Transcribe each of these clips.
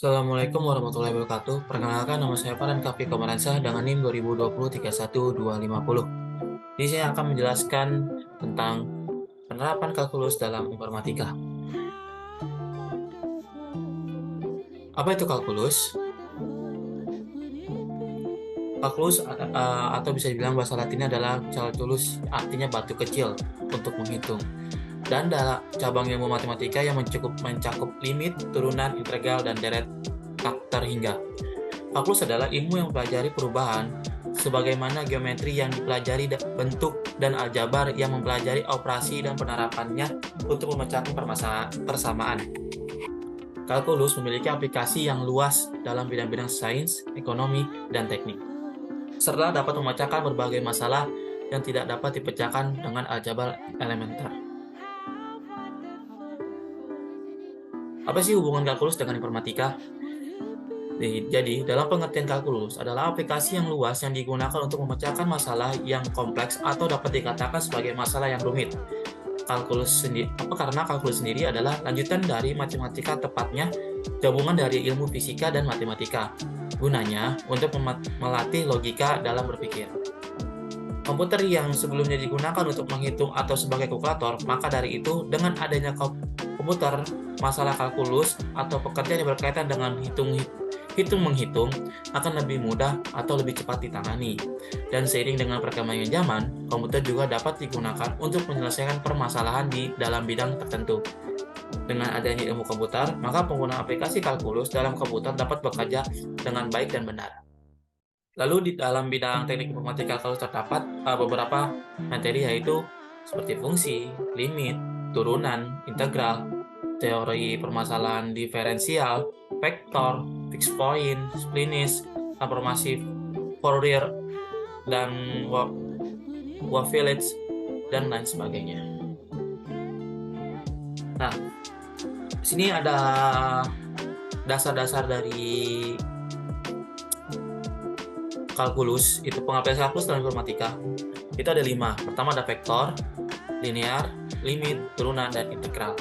Assalamualaikum warahmatullahi wabarakatuh. Perkenalkan, nama saya Farhan Kafi Komaransyah dengan NIM 2020 31250. Di sini saya akan menjelaskan tentang penerapan kalkulus dalam informatika. Apa itu kalkulus? Kalkulus atau bisa dibilang bahasa latinnya adalah calculus, artinya batu kecil untuk menghitung. Dan dalam cabang ilmu matematika yang mencakup limit, turunan, integral, dan deret faktor hingga. Kalkulus adalah ilmu yang mempelajari perubahan, sebagaimana geometri yang dipelajari bentuk dan aljabar yang mempelajari operasi dan penerapannya untuk memecahkan persamaan. Kalkulus memiliki aplikasi yang luas dalam bidang-bidang sains, ekonomi, dan teknik, serta dapat memecahkan berbagai masalah yang tidak dapat dipecahkan dengan aljabar elementer. Apa sih hubungan kalkulus dengan informatika? Jadi, dalam pengertian kalkulus adalah aplikasi yang luas yang digunakan untuk memecahkan masalah yang kompleks atau dapat dikatakan sebagai masalah yang rumit. Karena kalkulus sendiri adalah lanjutan dari matematika, tepatnya gabungan dari ilmu fisika dan matematika. Gunanya untuk melatih logika dalam berpikir. Komputer yang sebelumnya digunakan untuk menghitung atau sebagai kalkulator, maka dari itu dengan adanya komputer, masalah kalkulus atau pekerjaan yang berkaitan dengan hitung-menghitung akan lebih mudah atau lebih cepat ditangani. Dan seiring dengan perkembangan zaman, komputer juga dapat digunakan untuk menyelesaikan permasalahan di dalam bidang tertentu. Dengan adanya ilmu komputer, maka penggunaan aplikasi kalkulus dalam komputer dapat bekerja dengan baik dan benar. Lalu di dalam bidang teknik informatika kalkulus terdapat beberapa materi, yaitu seperti fungsi, limit, turunan, integral, teori permasalahan diferensial, vektor, fixed point, splinis, transformasi Fourier, dan Wavelets, dan lain sebagainya. Nah, di sini ada dasar-dasar dari kalkulus, itu pengaplikasian kalkulus dalam informatika. Itu ada 5. Pertama ada vektor, linear, limit, turunan, dan integral.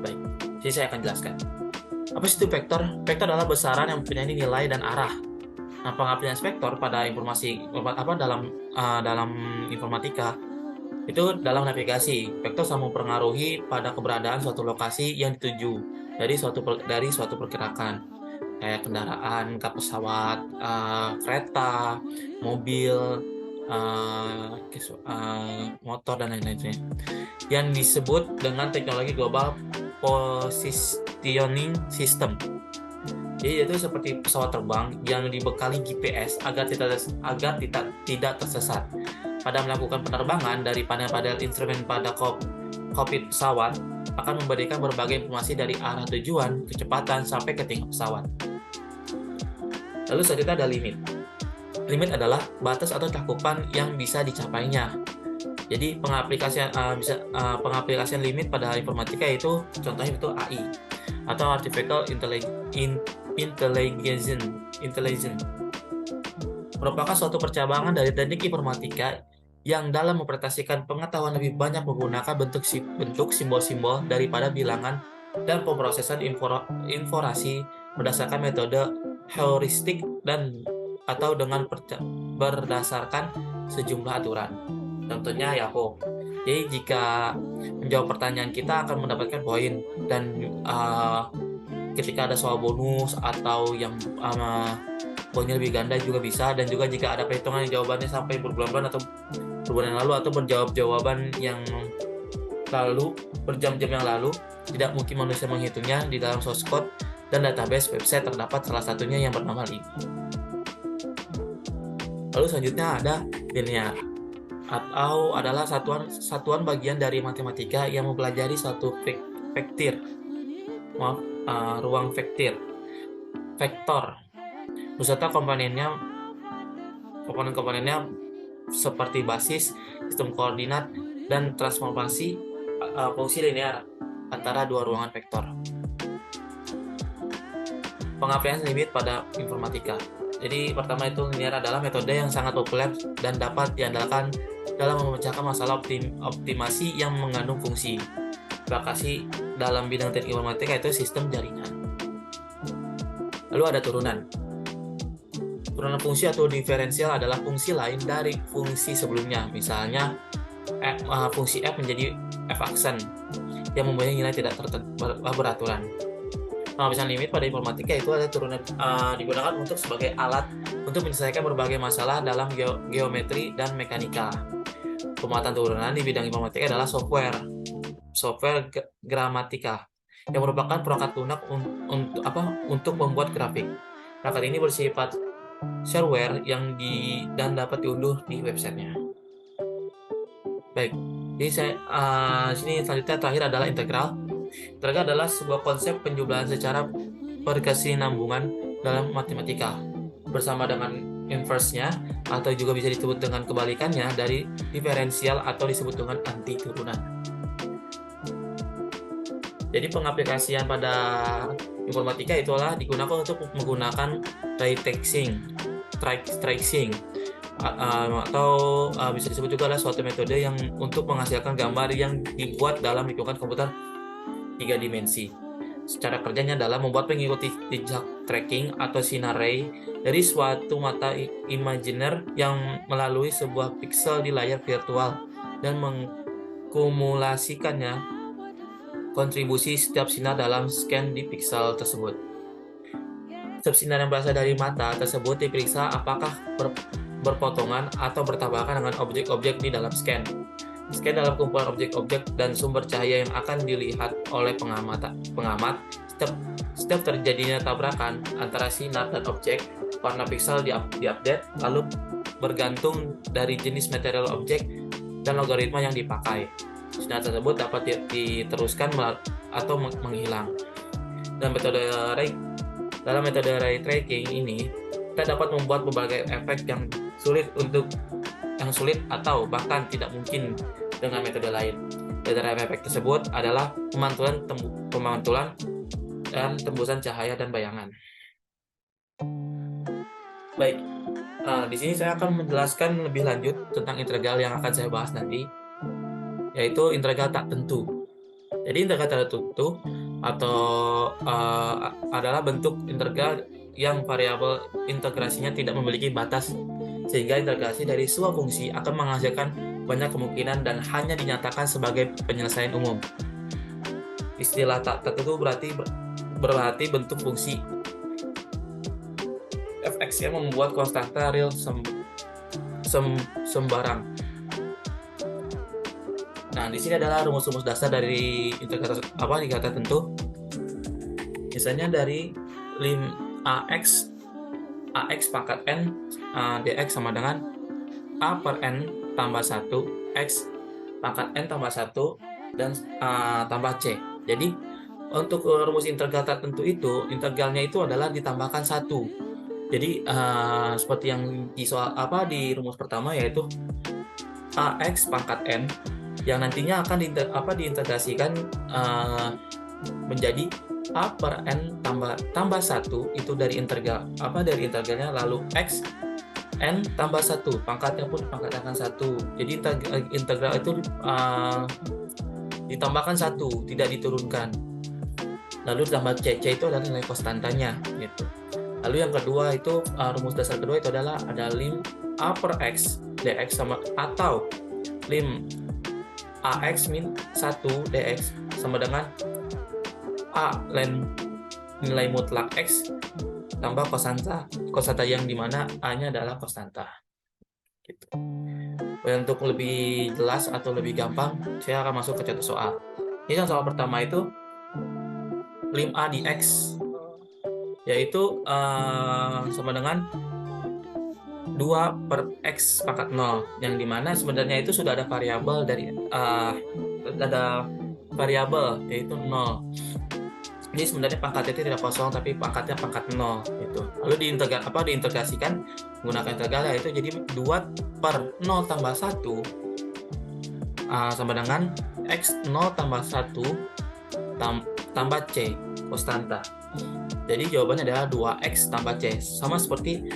Baik, jadi saya akan jelaskan. Apa sih itu vektor? Vektor adalah besaran yang mempunyai nilai dan arah. Nah, pengaplikasian vektor pada dalam informatika itu dalam navigasi. Vektor sama mempengaruhi pada keberadaan suatu lokasi yang dituju dari suatu pergerakan, kayak kendaraan, pesawat, kereta, mobil, motor, dan lain-lainnya, yang disebut dengan teknologi global positioning system. Jadi itu seperti pesawat terbang yang dibekali GPS agar tidak tersesat. Pada melakukan penerbangan, dari panel-panel instrumen pada kokpit pesawat akan memberikan berbagai informasi dari arah tujuan, kecepatan, sampai ke tingkat pesawat. Lalu selanjutnya ada limit. Limit adalah batas atau cakupan yang bisa dicapainya. Jadi pengaplikasian limit pada informatika itu contohnya itu AI atau Artificial Intelligence merupakan suatu percabangan dari teknik informatika yang dalam mempresentasikan pengetahuan lebih banyak menggunakan bentuk simbol-simbol daripada bilangan dan pemrosesan informasi berdasarkan metode heuristik atau dengan berdasarkan sejumlah aturan. Contohnya Yahoo. Jadi jika menjawab pertanyaan kita akan mendapatkan poin, dan ketika ada soal bonus atau yang poinnya lebih ganda juga bisa, dan juga jika ada perhitungan yang jawabannya sampai berbulan-bulan atau berbulan yang lalu, atau menjawab jawaban yang lalu berjam-jam yang lalu, tidak mungkin manusia menghitungnya. Di dalam source code dan database website terdapat salah satunya yang bernama limit. Lalu selanjutnya ada linear, atau adalah satuan bagian dari matematika yang mempelajari suatu ruang vektor beserta komponen-komponennya seperti basis, sistem koordinat, dan transformasi fungsi linear antara dua ruangan vektor. Pengaplikasian limit pada informatika. Jadi pertama itu linear adalah metode yang sangat populer dan dapat diandalkan dalam memecahkan masalah optimasi yang mengandung fungsi. Aplikasi dalam bidang teknik informatika itu sistem jaringan. Lalu ada turunan. Turunan fungsi atau diferensial adalah fungsi lain dari fungsi sebelumnya. Misalnya, fungsi f menjadi f aksen yang mempunyai nilai tidak beraturan. Penghabisan limit pada informatika itu adalah turunan digunakan untuk sebagai alat untuk menyelesaikan berbagai masalah dalam geometri dan mekanika. Pemuatan turunan di bidang informatika adalah software gramatika yang merupakan perangkat lunak untuk membuat grafik. Perangkat ini bersifat shareware dan dapat diunduh di websitenya. Baik, jadi sini selanjutnya terakhir adalah integral. Integral adalah sebuah konsep penjumlahan secara berkesinambungan dalam matematika bersama dengan inverse-nya, atau juga bisa disebut dengan kebalikannya dari diferensial atau disebut dengan anti turunan. Jadi pengaplikasian pada informatika itulah digunakan untuk menggunakan ray tracing atau bisa disebut juga adalah suatu metode yang untuk menghasilkan gambar yang dibuat dalam lingkungan komputer 3 dimensi. Secara kerjanya adalah membuat pengikuti jejak tracking atau sinar ray dari suatu mata imajiner yang melalui sebuah piksel di layar virtual dan mengkumulasikannya kontribusi setiap sinar dalam scan di piksel tersebut. Setiap sinar yang berasal dari mata tersebut diperiksa apakah berpotongan atau bertabrakan dengan objek-objek di dalam scan. Scan dalam kumpulan objek-objek dan sumber cahaya yang akan dilihat oleh pengamat. Setiap terjadinya tabrakan antara sinar dan objek, warna piksel diupdate, lalu bergantung dari jenis material objek dan logaritma yang dipakai. Sinar tersebut dapat diteruskan atau menghilang. Dalam metode ray tracing ini, kita dapat membuat berbagai efek yang sulit atau bahkan tidak mungkin dengan metode lain. Beberapa efek tersebut adalah pemantulan dan tembusan cahaya dan bayangan. Baik, di sini saya akan menjelaskan lebih lanjut tentang integral yang akan saya bahas nanti, yaitu integral tak tentu. Jadi integral tak tentu adalah bentuk integral yang variabel integrasinya tidak memiliki batas, sehingga integrasi dari sebuah fungsi akan menghasilkan banyak kemungkinan dan hanya dinyatakan sebagai penyelesaian umum. Istilah tak tertentu berarti bentuk fungsi fx yang membuat konstanta real sembarang. Nah, di sini adalah rumus-rumus dasar dari integral tertentu. Misalnya dari lim ax pangkat n dx sama dengan a per n tambah 1 x pangkat n tambah 1 dan tambah c. Jadi untuk rumus integral tertentu itu, integralnya itu adalah ditambahkan 1. Jadi seperti yang di rumus pertama, yaitu ax pangkat n yang nantinya akan diintegrasikan menjadi a per n tambah 1 itu dari integralnya, lalu x n tambah 1 pangkatnya pun pangkat akan 1. Jadi integral itu ditambahkan 1, tidak diturunkan. Lalu tambah c itu adalah nilai konstantanya gitu. Lalu yang kedua itu rumus dasar kedua itu adalah ada lim a per x dx sama atau lim ax min 1 dx sama dengan a nilai mutlak x tambah konstanta yang dimana a-nya adalah konstanta. Gitu. Untuk lebih jelas atau lebih gampang, saya akan masuk ke contoh soal. Ini soal pertama itu lim a dx, yaitu sama dengan 2 per x pangkat 0, yang dimana sebenarnya itu sudah ada variabel yaitu 0. Ini sebenarnya pangkatnya tidak kosong, tapi pangkatnya pangkat 0 gitu. Lalu diintegrasikan menggunakan integral, yaitu jadi 2 per 0 tambah 1 sama dengan x 0 tambah 1 tambah c konstanta. Jadi jawabannya adalah 2x tambah c, sama seperti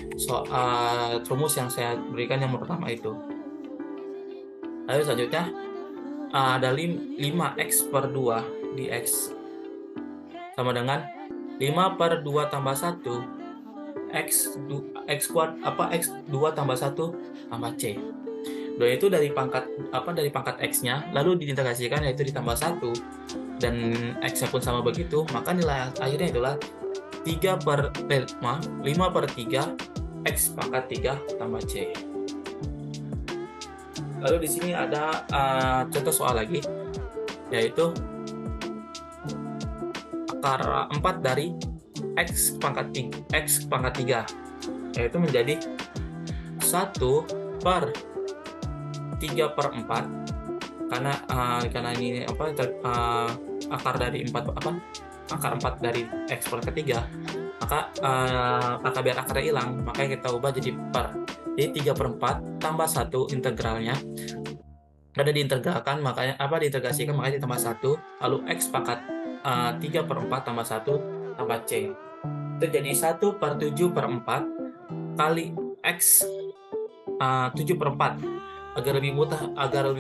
rumus yang saya berikan yang pertama itu. Lalu selanjutnya ada 5x per 2 dx sama dengan 5 per 2 tambah 1 X 2 tambah 1 tambah C. 2 itu dari pangkat X-nya, lalu diintegrasikan yaitu ditambah 1, dan X-nya pun sama begitu, maka nilai akhirnya itulah 5 per 3 X pangkat 3 tambah C. Lalu di sini ada contoh soal lagi, yaitu akar 4 dari X pangkat 3, yaitu menjadi 1 per 3 per 4, karena ini akar dari 4 dari X pangkat 3, maka biar akarnya hilang, makanya kita ubah jadi per. Jadi 3 per 4 tambah 1 integralnya, karena diintegrasikan makanya ditambah 1, lalu X pangkat 3 per 4 tambah 1 tambah C. Itu jadi 1 per 7 per 4 kali X 7 per 4. Agar lebih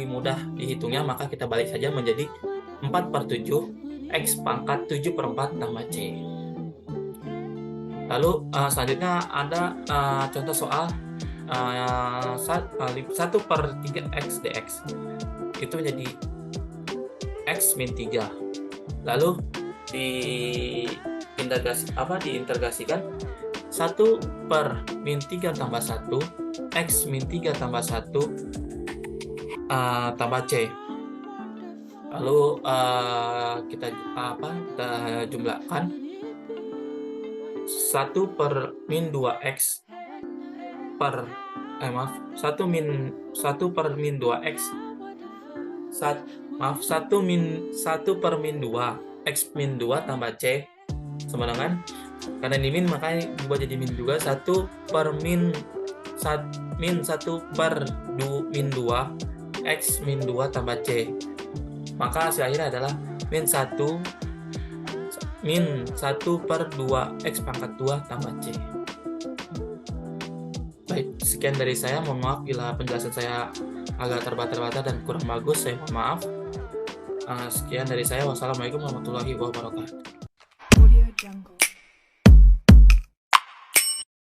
mudah dihitungnya, maka kita balik saja menjadi 4 per 7 X pangkat 7 per 4 tambah C. Lalu selanjutnya ada contoh soal 1 per 3 X dx. Itu menjadi X min 3. Lalu diintegrasikan 1 per min 3 tambah 1 X min 3 tambah 1 tambah C. Lalu kita jumlahkan 1 per min 2X per 1 per min 2X 1 per min 2 X min 2 tambah C sama dengan, karena ini min makanya diubah jadi min juga, 1 per min 1 per min 2 X min 2 tambah C. Maka hasil akhirnya adalah min 1 per 2 X pangkat 2 tambah C. Baik, sekian dari saya. Mohon maaf bila penjelasan saya agak terbata-bata dan kurang bagus, saya mohon maaf. Sekian dari saya. Wassalamualaikum warahmatullahi wabarakatuh.